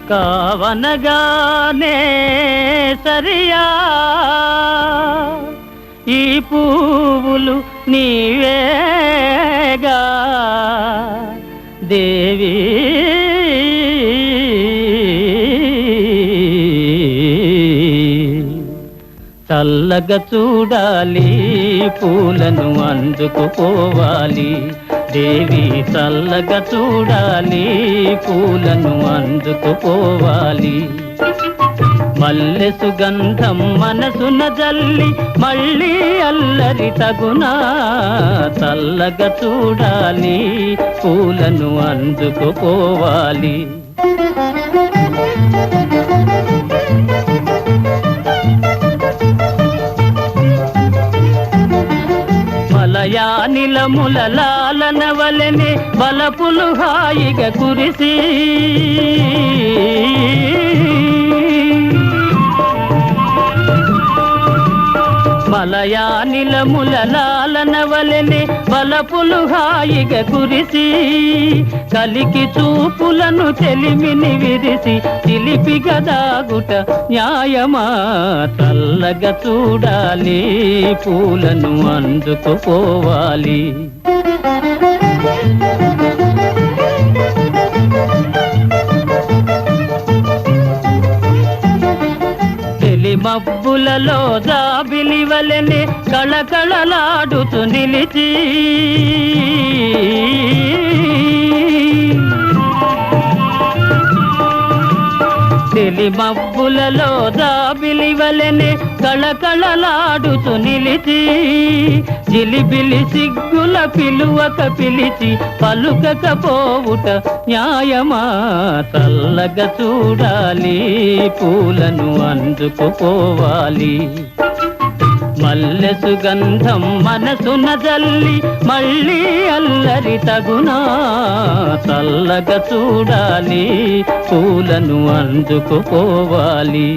కావనగానే సరియా ఈ పువ్వులు నీవేగా దేవి చల్లగా చూడాలి పూలను అందుకుపోవాలి దేవి చల్లగా చూడాలి పూలను అందుకుపోవాలి మల్లె సుగంధం మనసున జల్లి మళ్ళీ అల్లరి తగునా చల్లగా చూడాలి పూలను అందుకుపోవాలి మలయానిలముల లాలన వలెనే బలపులు హాయిగా కురిసి మలయానిలముల లాలన వలెనే బలపులు హాయిగా కురిసి కలికి చూపులను చెలిమిని విరిసి చిలిపిగా దాగుట న్యాయమా చల్లగా చూడాలి పూలను అందుకుపోవాలి మబ్బులలో జాబిలి వలెనే కళకళలాడుతూ నిలిచి తెలి మబ్బులలో జాబిలి వలెనే కళకళలాడుతూ నిలిచి జిలిబిలి సిగ్గుల పిలువక పిలిచి పలుకకపోవుట న్యాయమా చల్లగా చూడాలి పూలను అందుకుపోవాలి మల్లె సుగంధం మనసున జల్లి మళ్ళీ అల్లరి తగునా చల్లగా చూడాలి పూలను అందుకుపోవాలి